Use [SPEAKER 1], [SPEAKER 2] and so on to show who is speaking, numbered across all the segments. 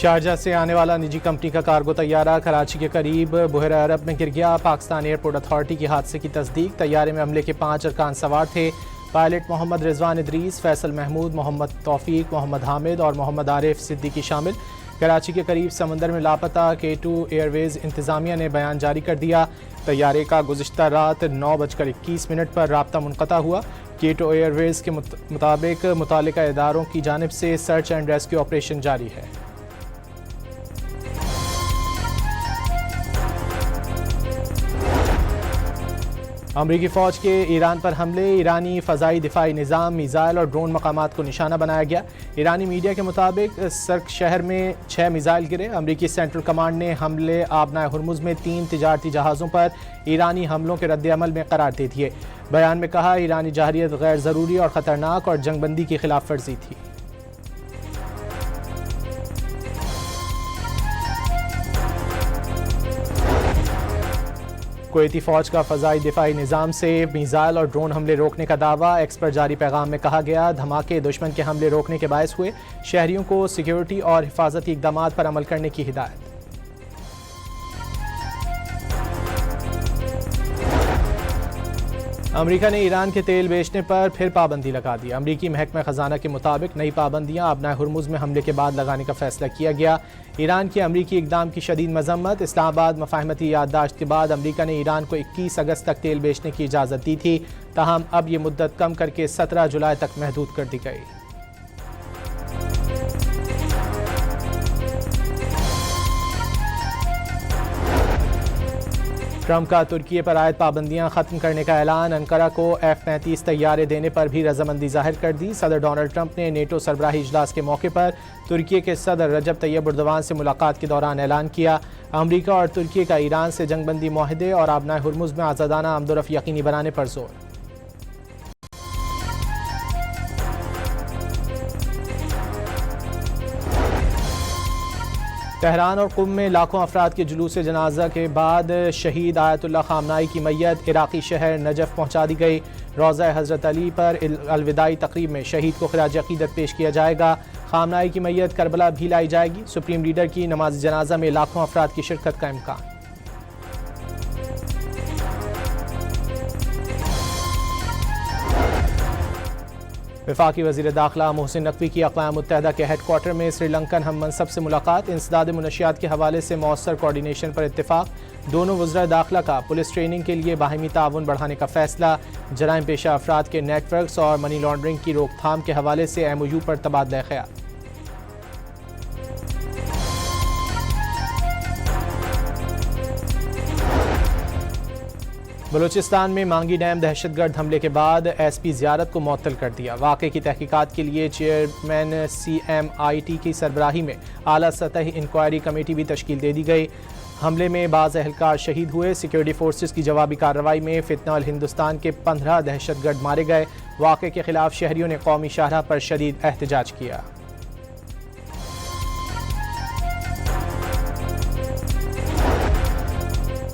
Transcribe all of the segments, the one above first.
[SPEAKER 1] Sharjah से आने वाला निजी कंपनी का कार्गो तैयारा कराची के करीब बहरा अरब में गिर गया। पाकिस्तान एयरपोर्ट अथॉरिटी की हादसे की तस्दीक। तैयारे में हमले के 5 अरकान सवार थे। पायलट मोहम्मद रिजवान इदरीस, फैसल महमूद, मोहम्मद तौफीक, मोहम्मद हामिद और मोहम्मद आरिफ सिद्दीकी शामिल। कराची के करीब समंदर में लापता K2 एयरवेज इंतजामिया ने बयान जारी कर दिया। तैयारे का गुज़िश्ता रात 9:21 पर राब्ता मुनक़ता हुआ। K2 एयरवेज के मुताबिक मुतालिका इदारों की जानिब से सर्च एंड रेस्क्यू ऑपरेशन जारी है। अमरीकी फ़ौज के ईरान पर हमले। ईरानी फ़ज़ाई दिफाई निज़ाम, मिज़ाइल और ड्रोन मकामात को निशाना बनाया गया। ईरानी मीडिया के मुताबिक सर्क शहर में 6 मिज़ाइल गिरे। अमरीकी सेंट्रल कमांड ने हमले आबनाए हुर्मुज़ में 3 तिजारती जहाज़ों पर ईरानी हमलों के रद्द-ए-अमल में करार दे दिए। बयान में कहा, ईरानी जहरियत गैर ज़रूरी और ख़तरनाक और जंगबंदी की खिलाफ वर्जी थी। कुवैती फ़ौज का फ़ज़ाई दिफाई निज़ाम से मिज़ाइल और ड्रोन हमले रोकने का दावा। एक्स पर जारी पैगाम में कहा गया, धमाके दुश्मन के हमले रोकने के बायस हुए। शहरियों को सिक्योरिटी और हिफाजती इक़दामात पर अमल करने की हिदायत। अमेरिका ने ईरान के तेल बेचने पर फिर पाबंदी लगा दी। अमरीकी महकमा ख़जाना के मुताबिक नई पाबंदियाँ आबनाए हुर्मुज़ में हमले के बाद लगाने का फैसला किया गया। ईरान के अमरीकी इक़दाम की शदीद मज़म्मत। इस्लामाबाद मफ़ाहमती याददाश्त के बाद अमरीका ने ईरान को 21 अगस्त तक तेल बेचने की इजाज़त दी थी। ताहम अब ये मुद्दत कम करके 17 जुलाई तक महदूद कर दी गई। ट्रंप का तुर्की पर आयद पाबंदियां खत्म करने का ऐलान। अंकारा को F-35 तैयारे देने पर भी रजामंदी जाहिर कर दी। सदर डोनाल्ड ट्रंप ने नेटो सरबराही इजलास के मौके पर तुर्की के सदर रजब तैयब एर्दोगान से मुलाकात के दौरान ऐलान किया, अमरीका और तुर्की का ईरान से जंगबंदी मुआहदे और आबनाए हुर्मुज़ में आज़ादाना आमदोरफ़्त यकीनी बनाने पर जोर। तेहरान और कुम में लाखों अफराद के जुलूस जनाजा के बाद शहीद आयतुल्लाह खामनाई की मैयत इराक़ी शहर नजफ़ पहुँचा दी गई। रोज़ा हज़रत अली पर अलविदाई तक़रीब में शहीद को ख़िराज अक़ीदत पेश किया जाएगा। खामनाई की मैयत करबला भी लाई जाएगी। सुप्रीम लीडर की नमाज जनाजा में लाखों अफराद की शिरकत का इम्कान। वफाकी वज़ीर दाखिला मोहसिन नकवी की अक़वाम मुत्तहिदा के हेड क्वार्टर में श्रीलंकन हम मनसब से मुलाकात। इंसदाद मुनशियात के हवाले से मौसर कोऑर्डिनेशन पर इत्तेफाक। दोनों वज़रा दाखिला का पुलिस ट्रेनिंग के लिए बाहिमी ताउन बढ़ाने का फैसला। जराइम पेशा अफराद के नेटवर्क्स और मनी लॉन्ड्रिंग की रोकथाम के हवाले से MOU पर तबादला ख्याल। बलूचिस्तान में मांगी डैम दहशतगर्द हमले के बाद SP ज़ियारत को मुअत्तल कर दिया। वाक़े की तहकीकात के लिए चेयरमैन CMIT की सरबराही में आला सतही इंक्वायरी कमेटी भी तश्कील दे दी गई। हमले में बाज़ अहलकार शहीद हुए। सिक्योरिटी फोर्सेस की जवाबी कार्रवाई में फितना अल हिंदुस्तान के 15 दहशतगर्द मारे गए। वाक़े के खिलाफ शहरियों ने कौमी शाहराह पर शदीद एहतजाज किया।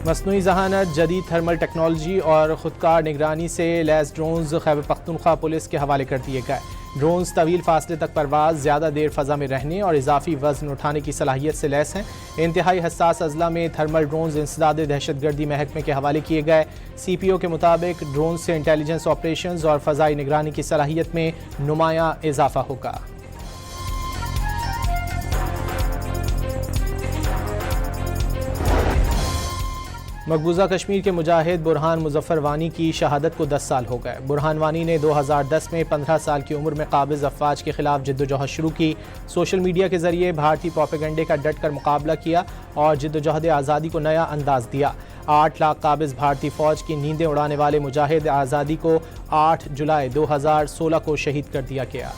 [SPEAKER 1] मसनूई ज़हानत, जदीद थर्मल टेक्नोलॉजी और खुदकार निगरानी से lace drones Khyber Pakhtunkhwa police के हवाले कर दिए गए। ड्रोन्स तवील फासले तक परवाज, ज़्यादा देर फ़ज़ा में रहने और इजाफी वज़न उठाने की सलाहियत से लैस हैं। इंतहाई हसास अज़ला में थर्मल ड्रोन्स इंसदाद दहशतगर्दी महकमे के हवाले किए गए। CPO के मुताबिक ड्रोन से इंटेलिजेंस ऑपरेशंस और फ़ज़ाई निगरानी की सलाहियत में नुमायाँ इजाफा होगा। मकबूजा कश्मीर के मुजाहिद बुरहान मुजफ्फर वानी की शहादत को 10 साल हो गए। बुरहान वानी ने 2010 में 15 साल की उम्र में काबिज अफवाज के खिलाफ जिद्दोजहद शुरू की। सोशल मीडिया के जरिए भारतीय प्रोपेगेंडे का डट कर मुकाबला किया और जिद्दोजहद आज़ादी को नया अंदाज दिया। 8 लाख काबिज भारतीय फ़ौज की नींदें उड़ाने वाले मुजाहिद आज़ादी को 8 जुलाई 2016 को शहीद कर दिया गया।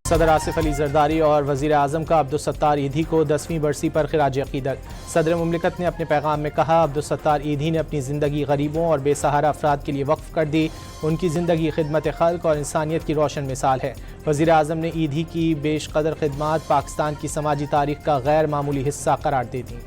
[SPEAKER 1] सदर आसिफ अली जरदारी और वज़ीर आज़म का अब्दुलसत्तार ईधी को 10वीं बरसी पर खिराज अक़ीदत। सदर मुमलिकत ने अपने पैगाम में कहा, अब्दुलसत्तार ईधी ने अपनी ज़िंदगी गरीबों और बेसहारा अफराद के लिए वक्फ़ कर दी। उनकी ज़िंदगी खिदमत खल्क़ और इंसानियत की रोशन मिसाल है। वज़ीर आज़म ने ईधी की बेशक़दर खिदमात पाकिस्तान की समाजी तारीख़ का गैर मामूली हिस्सा करार दे दी।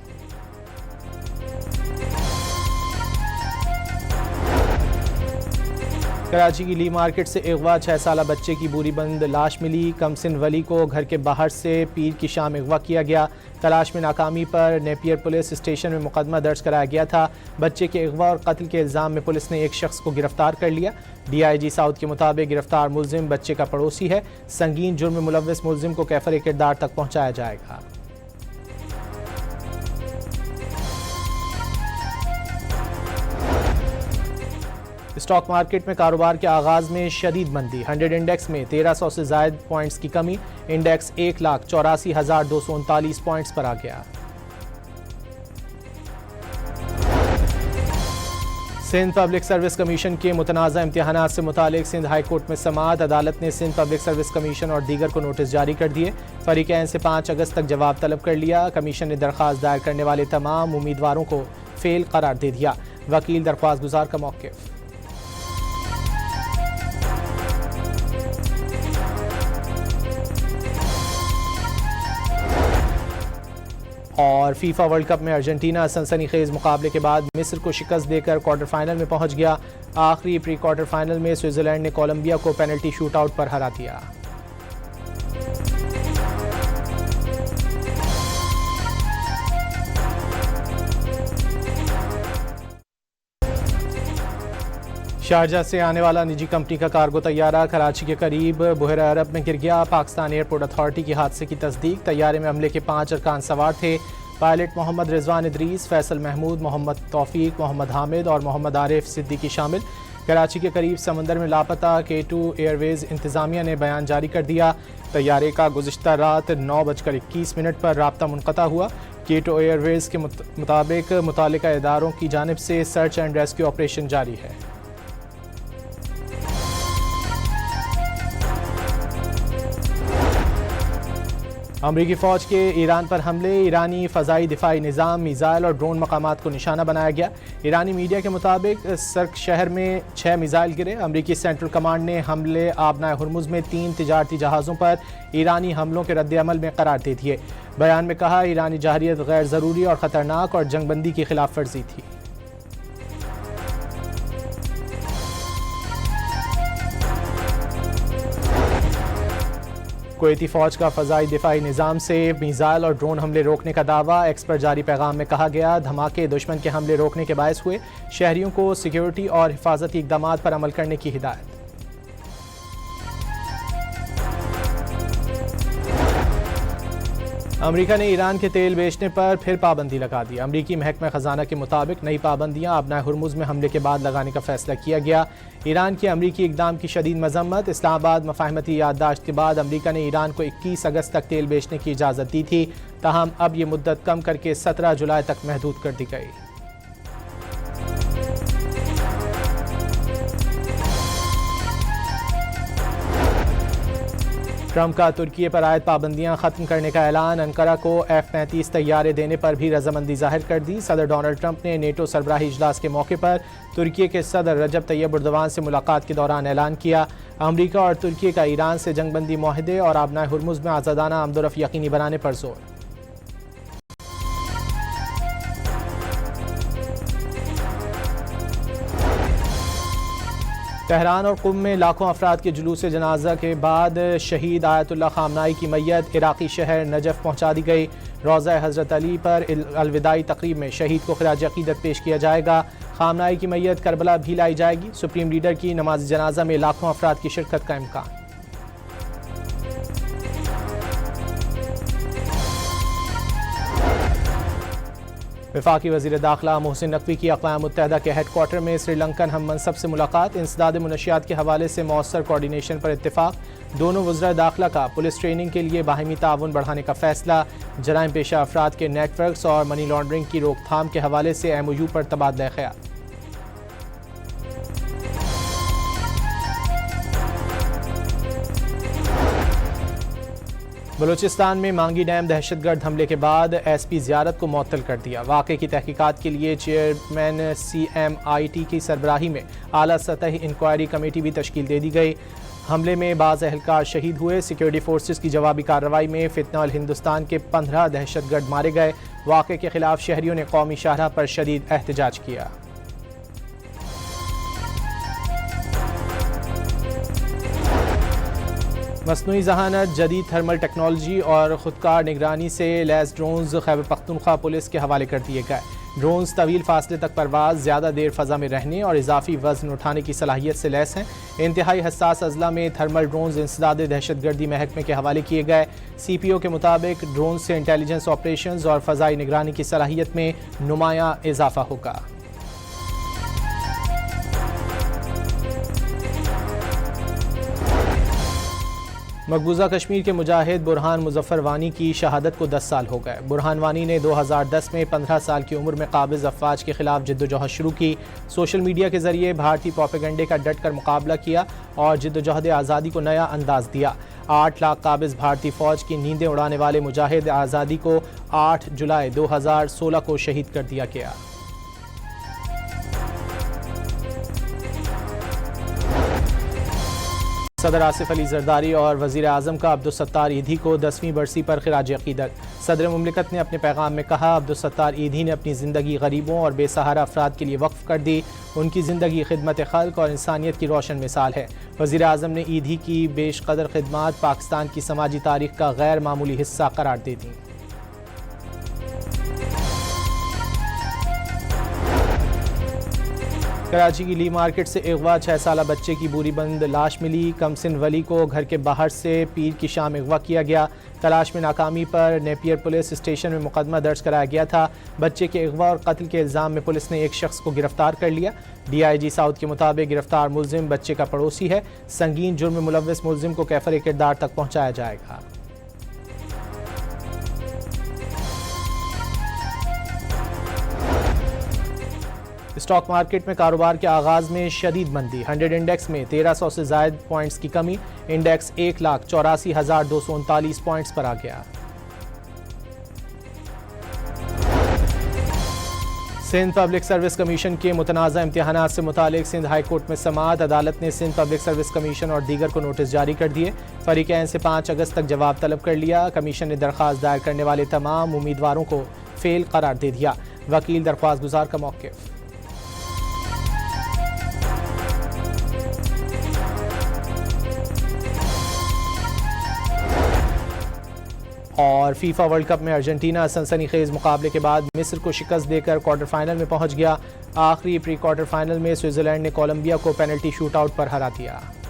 [SPEAKER 1] कराची की ली मार्केट से अगवा 6 साला बच्चे की बोरी बंद लाश मिली। कमसिन वली को घर के बाहर से पीर की शाम अगवा किया गया। तलाश में नाकामी पर नेपियर पुलिस स्टेशन में मुकदमा दर्ज कराया गया था। बच्चे के अगवा और कत्ल के इल्ज़ाम में पुलिस ने एक शख्स को गिरफ्तार कर लिया। DIG साउथ के मुताबिक गिरफ्तार मुलजिम बच्चे का पड़ोसी है। संगीन जुर्म में मुलव्वस मुलजिम को कैफर किरदार तक पहुँचाया जाएगा। स्टॉक मार्केट में कारोबार के आगाज में शदीद मंदी। 100 इंडेक्स में 1300 से जायद पॉइंट्स की कमी। इंडेक्स 1,84,239 पॉइंट्स पर आ गया। सिंध पब्लिक सर्विस कमीशन के मुतनाज़ा इम्तिहानात से मुतालिक सिंध हाई कोर्ट में समाअत। अदालत ने सिंध पब्लिक सर्विस कमीशन और दीगर को नोटिस जारी कर दिए। फरीकैन से 5 अगस्त तक जवाब तलब कर लिया। कमीशन ने दरख्वास्त दायर करने वाले तमाम उम्मीदवारों को फेल करार दे दिया। वकील दरख्वास्त गुजार का मौक़िफ़। और फीफा वर्ल्ड कप में अर्जेंटीना सनसनीखेज मुकाबले के बाद मिस्र को शिकस्त देकर क्वार्टर फाइनल में पहुंच गया। आखिरी प्री क्वार्टर फाइनल में स्विट्जरलैंड ने कोलंबिया को पेनल्टी शूटआउट पर हरा दिया। शारजा से आने वाला निजी कंपनी का कार्गो तैयारा कराची के करीब बुहरा अरब में गिर गया। पाकिस्तान एयरपोर्ट अथॉरिटी की हादसे की तस्दीक। तैयारे में हमले के 5 अरकान सवार थे। पायलट मोहम्मद रिजवान इदरीस, फैसल महमूद, मोहम्मद तौफीक, मोहम्मद हामिद और मोहम्मद आरिफ सिद्दीकी शामिल। कराची के करीब समंदर में लापता K2 एयरवेज इंतजामिया ने बयान जारी कर दिया। तैयारे का गुज़िश्ता रात 9:21 पर राब्ता मुनक़ता हुआ। K2 एयरवेज के मुताबिक मुतालिका इदारों की जानिब से सर्च एंड रेस्क्यू ऑपरेशन जारी है। अमरीकी फ़ौज के ईरान पर हमले। ईरानी फ़ज़ाई दिफाई निज़ाम, मिज़ाइल और ड्रोन मकामात को निशाना बनाया गया। ईरानी मीडिया के मुताबिक सर्क शहर में 6 मिज़ाइल गिरे। अमरीकी सेंट्रल कमांड ने हमले आबनाए हुर्मुज़ में 3 तिजारती जहाज़ों पर ईरानी हमलों के रद्द-ए-अमल में करार दे दिए। बयान में कहा ईरानी जहरियत गैर ज़रूरी और ख़तरनाक और जंगबंदी की खिलाफ वर्जी थी। कुवैती फ़ौज का फ़ज़ाई दिफाई निज़ाम से मिज़ाइल और ड्रोन हमले रोकने का दावा। एक्स पर जारी पैगाम में कहा गया धमाके दुश्मन के हमले रोकने के बायस हुए। शहरियों को सिक्योरिटी और हिफाजती इक़दामात पर अमल करने की हिदायत। अमेरिका ने ईरान के तेल बेचने पर फिर पाबंदी लगा दी। अमरीकी महकमा ख़जाना के मुताबिक नई पाबंदियाँ आबनाए हुर्मुज़ में हमले के बाद लगाने का फैसला किया गया। ईरान के अमरीकी इक़दाम की शदीद मज़म्मत। इस्लामाबाद मफ़ाहमती याददाश्त के बाद अमरीका ने ईरान को 21 अगस्त तक तेल बेचने की इजाज़त दी थी। ताहम अब ये मुद्दत कम करके 17 जुलाई तक महदूद कर दी गई। ट्रंप का तुर्की पर आयद पाबंदियां खत्म करने का ऐलान। अंकारा को F-35 तैयारे देने पर भी रजामंदी जाहिर कर दी। सदर डोनाल्ड ट्रंप ने नेटो सरबराही इजलास के मौके पर तुर्की के सदर रजब तैयब एर्दोगान से मुलाकात के दौरान ऐलान किया। अमरीका और तुर्की का ईरान से जंगबंदी माहदे और आबनाए हुर्मुज़ में आज़ादाना आमदोरफ्त यकीनी बनाने पर जोर। तेहरान और कुम में लाखों अफराद के जुलूस जनाजा के बाद शहीद आयतुल्लाह खामनाई की मैयत इराक़ी शहर नजफ़ पहुँचा दी गई। रोज़ा हज़रत अली पर अलविदाई तक़रीब में शहीद को ख़िराज अक़ीदत पेश किया जाएगा। खामनाई की मैयत करबला भी लाई जाएगी। सुप्रीम लीडर की नमाज जनाजा में लाखों अफराद की शिरकत का इम्कान। वफाकी वज़ीर दाखिला मोहसिन नकवी की अक़वाम मुत्तहिदा के हेड क्वार्टर में श्रीलंकन हम मनसब से मुलाकात। इंसदाद मुनशियात के हवाले से मौसर कोऑर्डिनेशन पर इत्तेफाक। दोनों वज़रा दाखिला का पुलिस ट्रेनिंग के लिए बाहिमी ताउन बढ़ाने का फैसला। जराइम पेशा अफराद के नेटवर्क्स और मनी लॉन्ड्रिंग की रोकथाम के हवाले से MOU पर तबादला ख्याल। बलूचिस्तान में मांगी डैम दहशतगर्द हमले के बाद SP ज़ियारत को मुअत्तल कर दिया। वाक़े की तहकीकात के लिए चेयरमैन CMIT की सरबराही में आला सतही इंक्वायरी कमेटी भी तश्कील दे दी गई। हमले में बाज़ एहलकार शहीद हुए। सिक्योरिटी फोर्सेस की जवाबी कार्रवाई में फितना अल हिंदुस्तान के 15 दहशतगर्द मारे गए। वाक़े के खिलाफ शहरियों ने कौमी शाहराह पर शदीद एहतजाज किया। मसनूई जहानत, जदीद थर्मल टेक्नोलॉजी और खुदकार निगरानी से lace drones Khyber Pakhtunkhwa police के हवाले कर दिए गए। ड्रोन्स तवील फासले तक परवाज, ज़्यादा देर फ़ज़ा में रहने और इजाफी वज़न उठाने की सलाहियत से लैस हैं। इंतहाई हसास अजला में थर्मल ड्रोन्स इंसदाद दहशतगर्दी महकमे के हवाले किए गए। CPO के मुताबिक ड्रोन से इंटेलिजेंस ऑपरेशंस और फ़ज़ाई निगरानी की सलाहियत में नुमाया इजाफा होगा। मकबूजा कश्मीर के मुजाहिद बुरहान मुजफ्फर वानी की शहादत को 10 साल हो गए। बुरहान वानी ने 2010 में 15 साल की उम्र में काबिज अफवाज के खिलाफ जिद्दोजहद शुरू की। सोशल मीडिया के जरिए भारतीय प्रोपेगेंडे का डट कर मुकाबला किया और जिद्दोजहद आज़ादी को नया अंदाज दिया। 8 लाख काबिज भारतीय फ़ौज की नींदें उड़ाने वाले मुजाहिद आज़ादी को 8 जुलाई 2016 को शहीद कर दिया गया। सदर आसिफ अली जरदारी और वज़ीर आज़म का अब्दुलसत्तार ईधी को 10वीं बरसी पर खिराज अक़ीदत। सदर मुमलिकत ने अपने पैगाम में कहा, अब्दुलसत्तार ईधी ने अपनी ज़िंदगी गरीबों और बेसहारा अफराद के लिए वक्फ़ कर दी। उनकी ज़िंदगी खिदमत खल्क़ और इंसानियत की रोशन मिसाल है। वज़ीर आज़म ने ईधी की बेशक़दर खिदमात पाकिस्तान की समाजी तारीख़ का गैर मामूली हिस्सा करार दे दी। कराची की ली मार्केट से अगवा 6 साला बच्चे की बूरी बंद लाश मिली। कमसिन वली को घर के बाहर से पीर की शाम अगवा किया गया। तलाश में नाकामी पर नेपियर पुलिस स्टेशन में मुकदमा दर्ज कराया गया था। बच्चे के अगवा और कत्ल के इल्ज़ाम में पुलिस ने एक शख्स को गिरफ्तार कर लिया। DIG साउथ के मुताबिक गिरफ्तार मुलजिम बच्चे का पड़ोसी है। संगीन जुर्म में मुलव्वस मुलजिम को कैफर किरदार तक पहुँचाया जाएगा। स्टॉक मार्केट में कारोबार के आगाज़ में शदीद मंदी। 100 इंडेक्स में 1300 से ज़ायद पॉइंट्स की कमी। इंडेक्स 1,84,239 पॉइंट्स पर आ गया। सिंध पब्लिक सर्विस कमीशन के मुतनाज़ा इम्तिहानात से मुतालिक सिंध हाई कोर्ट में समाअत। अदालत ने सिंध पब्लिक सर्विस कमीशन और दीगर को नोटिस जारी कर दिए। फरीक़ैन से 5 अगस्त तक जवाब तलब कर लिया। कमीशन ने दरख्वास्त दायर करने वाले तमाम उम्मीदवारों को फेल करार दे दिया। वकील दरख्वास्त गुजार का मौक़िफ़। और फीफा वर्ल्ड कप में अर्जेंटीना सनसनीखेज मुकाबले के बाद मिस्र को शिकस्त देकर क्वार्टर फाइनल में पहुंच गया। आखिरी प्री क्वार्टर फाइनल में स्विट्जरलैंड ने कोलंबिया को पेनल्टी शूटआउट पर हरा दिया।